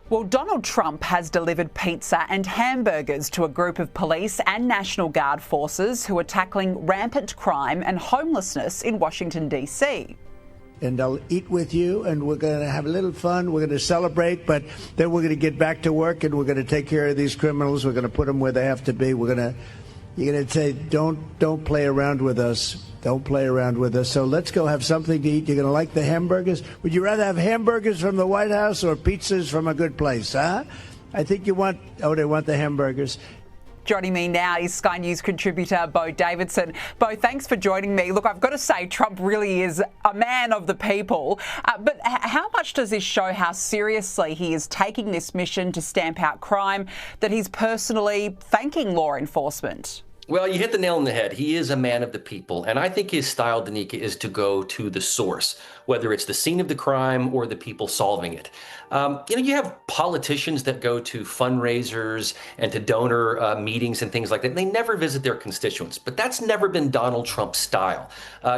Well, Donald Trump has delivered pizza and hamburgers to a group of police and National Guard forces who are tackling rampant crime and homelessness in Washington, D.C. And I'll eat with you, and we're going to have a little fun. We're going to celebrate, but then we're going to get back to work, and we're going to take care of these criminals. We're going to put them where they have to be. You're going to say, don't play around with us. Don't play around with us. So let's go have something to eat. You're going to like the hamburgers? Would you rather have hamburgers from the White House or pizzas from a good place, huh? I think they want the hamburgers. Joining me now is Sky News contributor Bo Davidson. Bo, thanks for joining me. Look, I've got to say, Trump really is a man of the people. But how much does this show how seriously he is taking this mission to stamp out crime, that he's personally thanking law enforcement? Well, you hit the nail on the head. He is a man of the people. And I think his style, Danica, is to go to the source, whether it's the scene of the crime or the people solving it. You have politicians that go to fundraisers and to donor meetings and things like that. They never visit their constituents, but that's never been Donald Trump's style.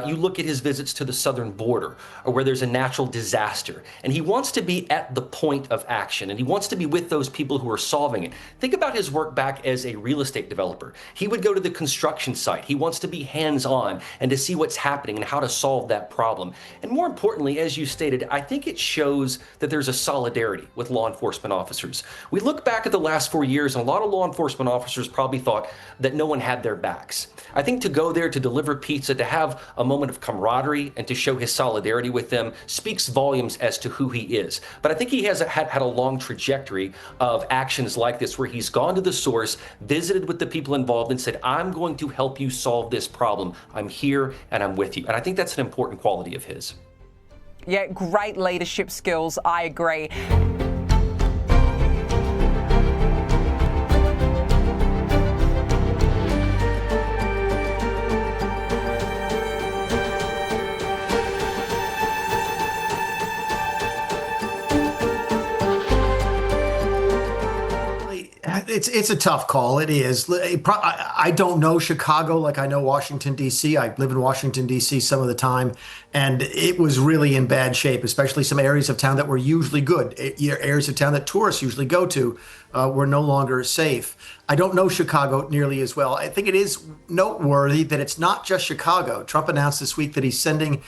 You look at his visits to the southern border or where there's a natural disaster, and he wants to be at the point of action, and he wants to be with those people who are solving it. Think about his work back as a real estate developer. He would go to the construction site. He wants to be hands-on and to see what's happening and how to solve that problem. And more importantly, as you stated, I think it shows that there's a solidarity with law enforcement officers. We look back at the last 4 years, and a lot of law enforcement officers probably thought that no one had their backs. I think to go there, to deliver pizza, to have a moment of camaraderie and to show his solidarity with them speaks volumes as to who he is. But I think he has had a long trajectory of actions like this where he's gone to the source, visited with the people involved and said, I'm going to help you solve this problem. I'm here and I'm with you. And I think that's an important quality of his. Yeah, great leadership skills. I agree. It's a tough call. It is. I don't know Chicago like I know Washington, D.C. I live in Washington, D.C. some of the time, and it was really in bad shape, especially some areas of town that were usually good. Areas of town that tourists usually go to were no longer safe. I don't know Chicago nearly as well. I think it is noteworthy that it's not just Chicago. Trump announced this week that he's sending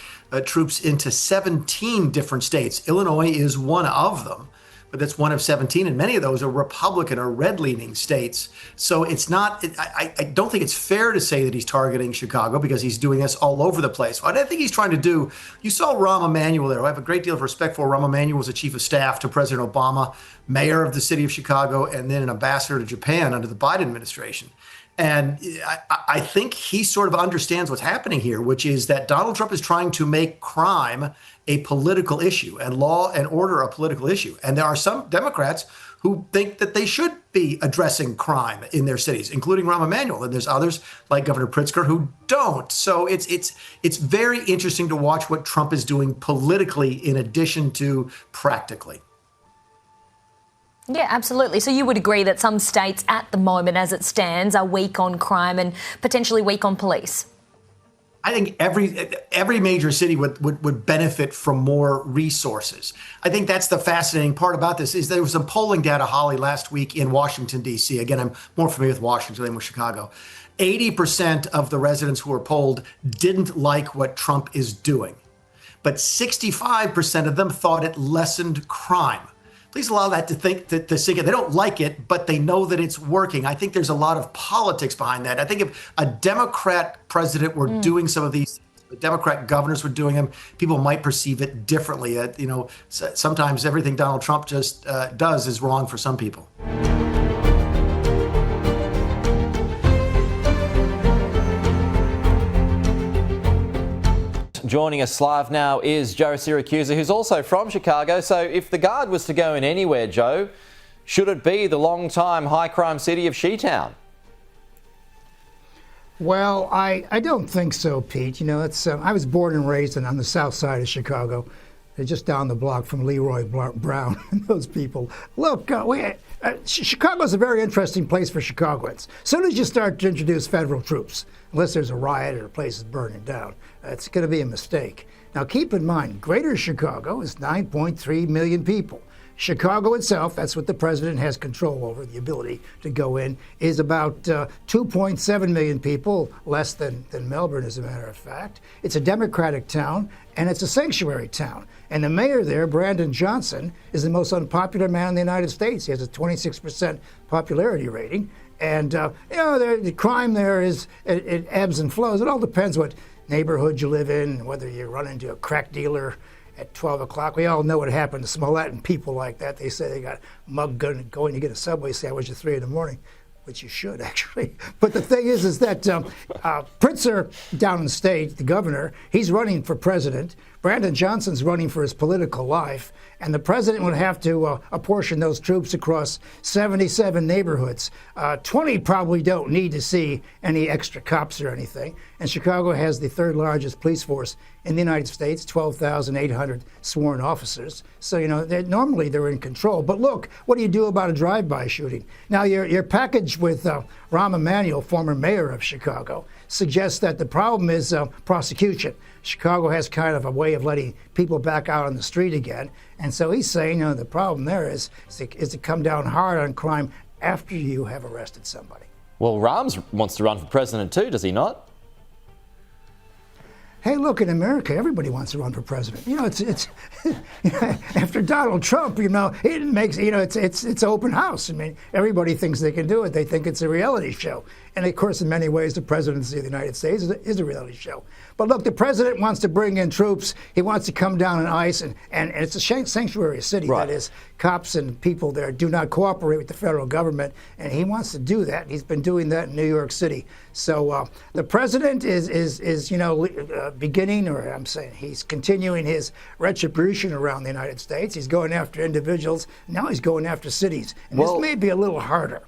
troops into 17 different states. Illinois is one of them. But that's one of 17, and many of those are Republican or red-leaning states. So it's not, I don't think it's fair to say that he's targeting Chicago because he's doing this all over the place. What I think he's trying to do, you saw Rahm Emanuel there. I have a great deal of respect for. Rahm Emanuel was a chief of staff to President Obama, mayor of the city of Chicago, and then an ambassador to Japan under the Biden administration. And I think he sort of understands what's happening here, which is that Donald Trump is trying to make crime a political issue and law and order a political issue. And there are some Democrats who think that they should be addressing crime in their cities, including Rahm Emanuel. And there's others like Governor Pritzker who don't. So it's very interesting to watch what Trump is doing politically in addition to practically. Yeah, absolutely. So you would agree that some states at the moment, as it stands, are weak on crime and potentially weak on police? I think every major city would benefit from more resources. I think that's the fascinating part about this is there was some polling data, Holly, last week in Washington, D.C. Again, I'm more familiar with Washington than with Chicago. 80% of the residents who were polled didn't like what Trump is doing, but 65% of them thought it lessened crime. Please allow that to sink in. They don't like it, but they know that it's working. I think there's a lot of politics behind that. I think if a Democrat president were doing some of these, the Democrat governors were doing them, people might perceive it differently. Sometimes everything Donald Trump just does is wrong for some people. Joining us live now is Joe Siracusa, who's also from Chicago. So if the Guard was to go in anywhere, Joe, should it be the long-time high-crime city of Shetown? Well, I don't think so, Pete. You know, I was born and raised on the south side of Chicago. They're just down the block from Leroy Brown and those people. Look, Chicago's a very interesting place for Chicagoans. As soon as you start to introduce federal troops, unless there's a riot or a place is burning down, it's going to be a mistake. Now, keep in mind, Greater Chicago is 9.3 million people. Chicago itself, that's what the president has control over, the ability to go in, is about 2.7 million people, less than Melbourne, as a matter of fact. It's a Democratic town, and it's a sanctuary town. And the mayor there, Brandon Johnson, is the most unpopular man in the United States. He has a 26% popularity rating. And, the crime there it ebbs and flows. It all depends what neighborhood you live in, whether you run into a crack dealer at 12 o'clock. We all know what happened to Smollett and people like that. They say they got mugged going to get a Subway sandwich at 3 in the morning, which you should, actually. But the thing is that Pritzker down in state, the governor, he's running for president. Brandon Johnson's running for his political life. And the president would have to apportion those troops across 77 neighborhoods. 20 probably don't need to see any extra cops or anything. And Chicago has the third largest police force in the United States, 12,800 sworn officers. So, normally they're in control. But look, what do you do about a drive-by shooting? Now, your package with Rahm Emanuel, former mayor of Chicago, suggests that the problem is prosecution. Chicago has kind of a way of letting people back out on the street again. And so he's saying, the problem there is to come down hard on crime after you have arrested somebody. Well, Rahm wants to run for president too, does he not? Hey, look, in America, everybody wants to run for president. It's after Donald Trump, it makes, it's open house. I mean, everybody thinks they can do it. They think it's a reality show. And of course, in many ways, the presidency of the United States is a reality show. But look, the president wants to bring in troops. He wants to come down on ice, and it's a sanctuary city. Right. That is, cops and people there do not cooperate with the federal government, and he wants to do that. He's been doing that in New York City. So the president is beginning, or I'm saying he's continuing his retribution around the United States. He's going after individuals. Now he's going after cities, and this may be a little harder.